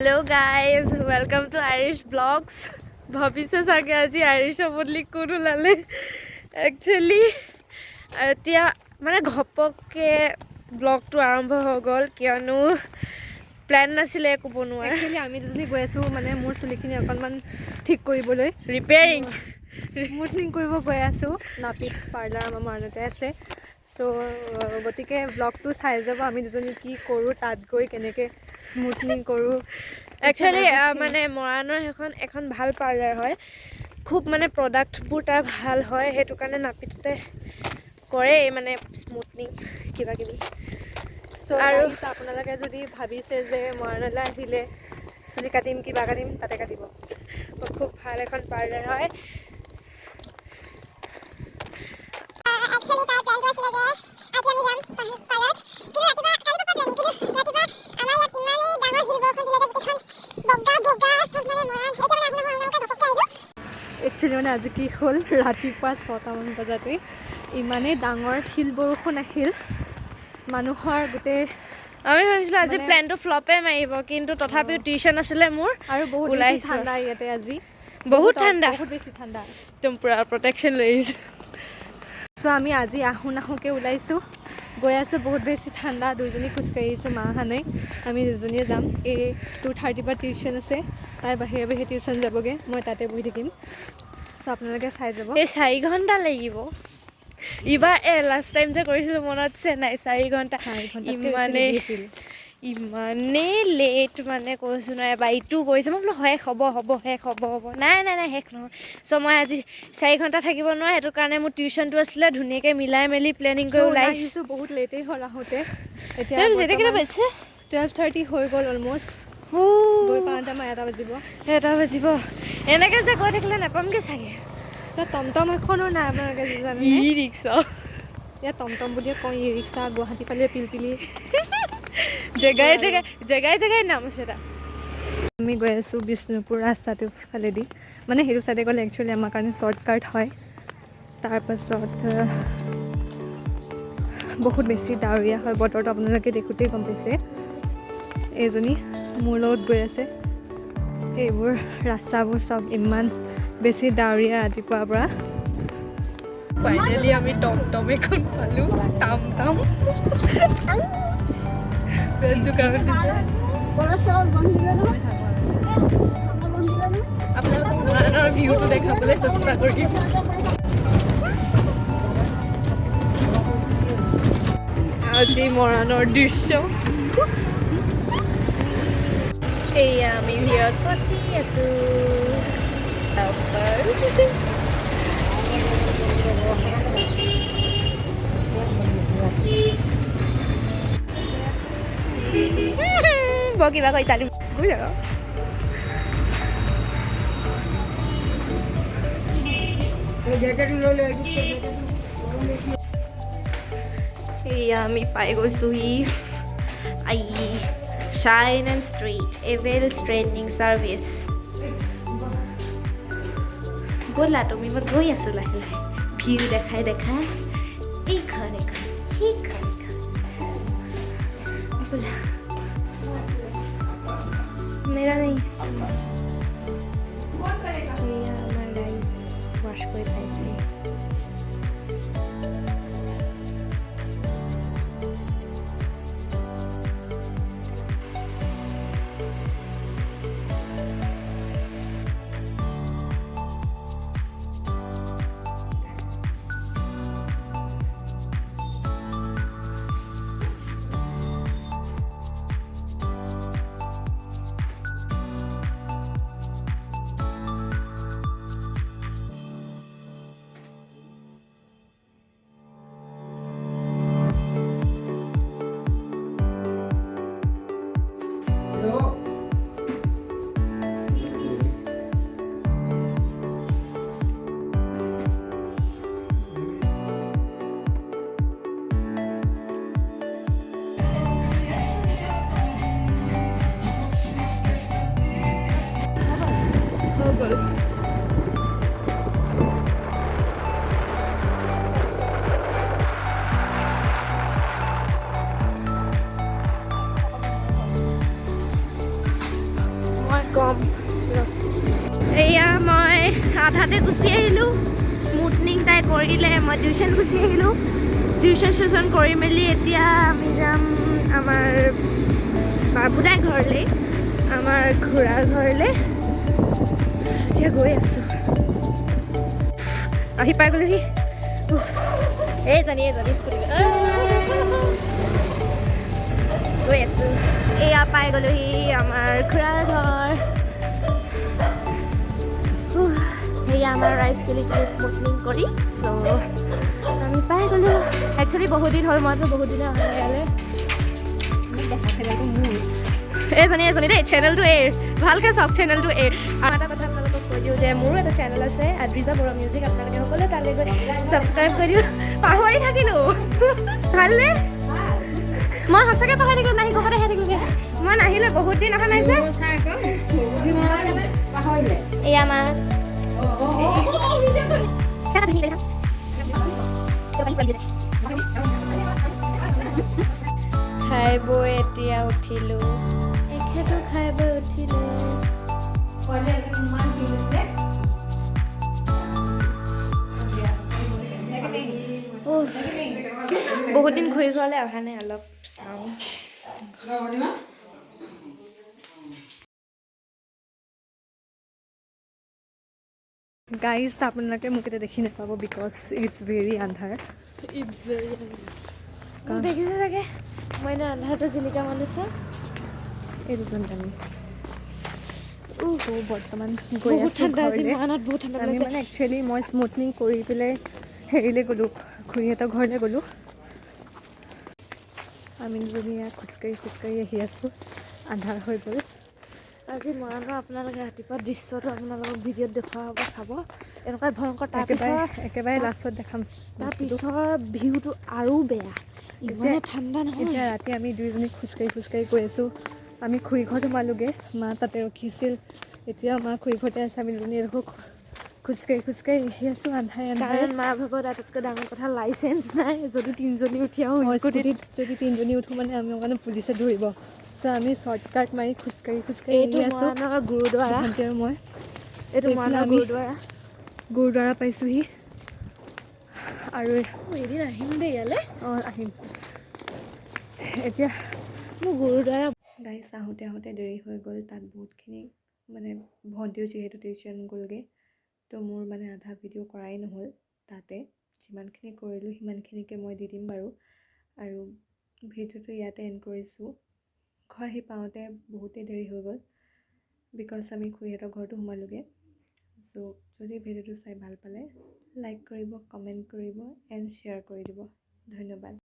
Hello guys, welcome to Irish Vlogs. ভাবিছে চাগে আজি আইৰিশ বদলি কোন ওলালে একচুৱেলি এতিয়া মানে ঘপককে ব্লগটো আৰম্ভ হৈ গ'ল কিয়নো প্ল্যান নাছিলে একো বনোৱাৰ একচুৱেলি আমি দুজনী গৈ আছোঁ মানে মোৰ চুলিখিনি অকণমান ঠিক কৰিবলৈ ৰিপেয়াৰিং স্মুথনিং কৰিব গৈ আছোঁ নাপিত পাৰ্লাৰ আমাৰ মৰাণতে আছে চ' গতিকে ব্লগটো চাই যাব আমি দুজনী কি কৰোঁ তাত গৈ কেনেকৈ স্মুথনিং কৰোঁ একচুৱেলি মানে মৰাণৰ এখন ভাল পাৰ্লাৰ হয় খুব মানে প্ৰডাক্টবোৰ তাৰ ভাল হয় সেইটো কাৰণে নাপিততে কৰে মানে স্মুথনিং কিবা কিবি আৰু আপোনালোকে যদি ভাবিছে যে মৰাণলৈ আহিলে চুলি কাটিম কিবা কাটিম তাতে কাটিব খুব ভাল এখন পাৰ্লাৰ হয় একচুৱেলি মানে আজি কি হ'ল ৰাতিপুৱা 6টামান বজাতে ইমানেই ডাঙৰ শিল বৰষুণ আহিল মানুহৰ গোটেই আমি ভাবিছিলোঁ আজি প্লেনটো ফ্লপে মাৰিব কিন্তু তথাপিও টিউশ্যন আছিলে মোৰ আৰু বহুত বেছি ঠাণ্ডা ইয়াতে আজি বহুত ঠাণ্ডা বহুত বেছি ঠাণ্ডা একদম পূৰা প্ৰটেকশ্যন লৈ আহিছোঁ চ' আমি আজি আহোঁকে ওলাইছোঁ গৈ আছোঁ বহুত বেছি ঠাণ্ডা দুজনী খোজকাঢ়িছোঁ মা অহা নাই আমি দুজনীয়ে যাম এই 2:30 পৰা টিউশ্যন আছে তাই বাহিৰে বাহিৰে টিউশ্যন যাবগৈ মই তাতে বহি থাকিম চ' আপোনালোকে চাই যাব এই 4 ঘণ্টা লাগিব এইবাৰ লাষ্ট টাইম যে কৰিছিলোঁ মনত আছে নাই 4 ঘণ্টা ইমানেই লেট মানে কৈছোঁ নহয় এবাৰ ইটো কৰিছোঁ মই বোলো শেষ হ'ব নাই শেষ নহয় চ' মই আজি 4 ঘণ্টা থাকিব নোৱাৰোঁ সেইটো কাৰণে মোৰ টিউশ্যনটো আছিলে ধুনীয়াকৈ মিলাই মেলি প্লেনিং কৰি ওলাই আহিছোঁ বহুত লেটেই হ'ল আহোঁতে এতিয়া কেইটা বাজিছে 12:30 হৈ গ'ল অলমষ্ট গৈ পাওঁতে আমাৰ 1 বাজিব এনেকৈ যে গৈ থাকিলে নাপামগৈ চাগে টমটম এখনো নাই আপোনালোকে জানে ই ৰিক্সা ইয়াত টমটম বুলিয়ে কওঁ ই ৰিক্সা গুৱাহাটী ফালে পিলপিলি জেগাই নাম আছে তাত আমি গৈ আছোঁ বিষ্ণুপুৰ ৰাস্তাটো ফালেদি মানে সেইটো চাইডে গ'লে একচুৱেলি আমাৰ কাৰণে শ্বৰ্টকাট হয় তাৰপাছত বহুত বেছি ডাৱৰীয়া হয় বতৰটো আপোনালোকে দেখোঁতেই গম পাইছে এইজনী মোৰ লগত গৈ আছে এইবোৰ ৰাস্তাবোৰ চব ইমান বেছি ডাৱৰীয়া ৰাতিপুৱাৰ পৰা ফাইনেলি আমি টমটম এখন পালোঁ টাম আপোনালোকক মৰাণৰ ভিউটো দেখাবলৈ চেষ্টা কৰিম আজি মৰাণৰ দৃশ্য এয়া আমি ভিৰত ফচি আছোঁ কিবা কৈ তালি এয়া আমি পাই গৈছোঁহি Shine and Street Evil Straightening Service ব'লা তুমি মই গৈ আছোঁ লাহে লাহে ভিউ দেখাই এইখন সেইখন ব'লা মেৰা নাই এয়া আমাৰ গাইজ ৱাশ্ব কৰি পাইছে কম এয়া মই আধাতে গুচি আহিলোঁ স্মুথনিং তাই কৰিলে মই টিউশ্যন গুচি আহিলোঁ টিউশ্যন কৰি মেলি এতিয়া আমি যাম আমাৰ বাবুদাই ঘৰলৈ আমাৰ খুৰাৰ ঘৰলৈ এতিয়া গৈ আছোঁ আহি পাই গ'লোহি জানি স্কুটি গৈ আছোঁ এয়া পাই গ'লোহি আমাৰ খুৰাৰ ঘৰ সেয়া আমাৰ ৰাইচ চিলিটো স্মুথনিং কৰি চ' আমি পাই গ'লোঁ একচুৱেলি বহুত দিন হ'ল মইতো বহুত দিনে অহা নাই ইয়ালৈ এজনী দেই চেনেলটো ভালকৈ চাওক চেনেলটো আৰু এটা কথা আপোনালোকক কৈ দিওঁ যে মোৰো এটা চেনেল আছে আদ্ৰিজা বড়ো মিউজিক আপোনালোকে সকলোৱে তালৈ গৈ ছাবস্ক্ৰাইব কৰি দিওঁ পাহৰি থাকিলোঁ ভালনে মই সঁচাকৈ পাহৰি থাকিলোঁ নাহি ঘৰতে আহি থাকিলোঁগৈ মই নাহিলে বহুত দিন অহা নাই যে এয়া মা খাই বৈ এতিয়া উঠিলোঁ এখেতো খাই বৈ উঠিলোঁ বহুত দিন ঘূৰি ঘৰলৈ অহা নাই অলপ চাওঁ গাইজ আপোনালোকে মোক এতিয়া দেখি নাপাব বিকজ ইটছ ভেৰি আন্ধাৰ দেখিছে চাগে মই এনে আন্ধাৰটো জিলিকা মানুহ এই দুজন আমি বৰ্তমান গৈ আছোঁ আমি মানে একচুৱেলি মই স্মুথনিং কৰি পেলাই হেৰিলৈ গ'লোঁ খুৰীহঁতৰ ঘৰলৈ গ'লোঁ আমি দুজনী খোজকাঢ়ি আহি আছোঁ আন্ধাৰ হৈ গ'ল আজি মৰাণৰ আপোনালোকে ৰাতিপুৱা দৃশ্যটো আপোনালোকক ভিডিঅ'ত দেখুওৱা হ'ব চাব এনেকুৱা ভয়ংকৰ একেবাৰে লাষ্টত দেখাম তাৰ পিছৰ ভিউটো আৰু বেয়া ইমানে ঠাণ্ডা নহয় এতিয়া ৰাতি আমি দুইজনী খোজকাঢ়ি গৈ আছোঁ আমি খুৰী ঘৰত সোমালোগৈ মা তাতে ৰখিছিল এতিয়া মা খুৰী ঘৰতে আছে আমি দুজনী এডোখৰ খোজকাঢ়ি আহি আছোঁ আন্ধাৰে মা ভাগত আটাইতকৈ ডাঙৰ কথা লাইচেঞ্চ নাই যদি তিনিজনী উঠি আহোঁ স্কুটিত যদি তিনিজনী উঠোঁ মানে আমি মানে পুলিচে ধৰিব চ' আমি শ্বৰ্টকাট মাৰি খোজকাঢ়ি এইটো মৰাণৰ গুৰুদ্বাৰা ভণ্টি আৰু মই এইটো মৰাণৰ গুৰুদ্বাৰা পাইছোঁহি আৰু এদিন আহিম দেই ইয়ালৈ আহিম এতিয়া মোৰ গুৰুদ্বাৰা গাইছ আহোঁতে দেৰি হৈ গ'ল তাত বহুতখিনি মানে ভণ্টিও যিহেতু টিউশ্যন গ'লগৈ তো মোৰ মানে আধা ভিডিঅ' কৰাই নহ'ল তাতে যিমানখিনি কৰিলোঁ সিমানখিনিকে মই দি দিম বাৰু আৰু ভিডিঅ'টো ইয়াতে এণ্ড কৰিছোঁ ঘৰ আহি পাওঁতে বহুতেই দেৰি হৈ গ'ল বিকজ আমি খুৰীহঁতৰ ঘৰতো সোমালোগৈ চ' যদি ভিডিঅ'টো চাই ভাল পালে লাইক কৰিব কমেণ্ট কৰিব এণ্ড শ্বেয়াৰ কৰি দিব ধন্যবাদ